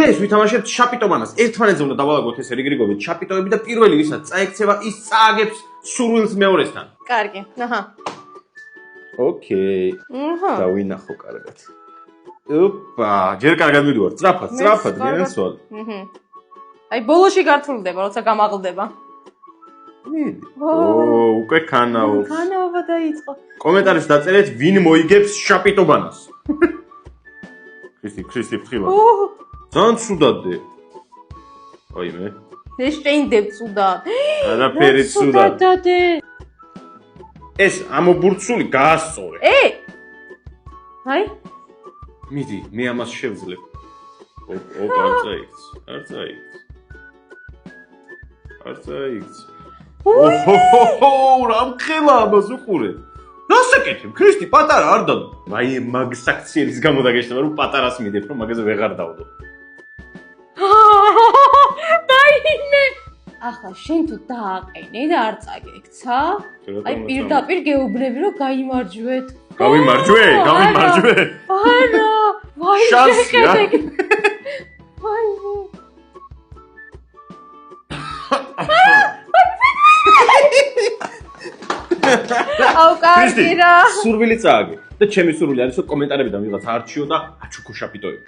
დღეს ვითამაშებთ შაპიტობანას. ერთმანეთზე უნდა დავალაგოთ ესე რიგრიგობით შაპიტოები და პირველი ვისაც წაექცევა ის წააგებს სურვილს მეორესთან. კარგი. აჰა. ოკეი. აჰა. დავინახო კარგად. ოპა, ჯერ კარგად მივიდივარ. სწრაფად, გენსვალი. აი ბოლოში გართულდება, როცა გამაღლდება. მიდი. უკვე ქანაობს. ქანაობა დაიწყო. კომენტარებში დაწერეთ ვინ მოიგებს შაპიტობანას. ქრისტი ფრთხილად. ძალიან ცუდადე. აი მე. ნეშტეინდებ ცუდად. არაფერი ცუდად. ცუდადე. ეს ამობურცული გაასწორე. აი. მიდი, მე ამას შევძლებ. არ წაიქც. არ წაიქც. რა მყელა ამას უყურე. რასაკეთებ? ქრისტი პატარა არ დადო. აი მაგ საქციელის გამო დაგეშტება რომ პატარას მიდებ რომ მაგაზე ვეღარ დავდო. დაიმე. ახლა შენ თუ დააყენე და არ წაგექცა? აი პირდაპირ გეუბნები რომ გაიმარჯვეთ. გავიმარჯვე? არა. ვაი შანსია. ვაი. აუ კარგი რა. სურვილი წააგე და ჩემი სურვილი არის რომ კომენტარებიდან ვიღაც არჩიო და აჩუქო შაპიტოები.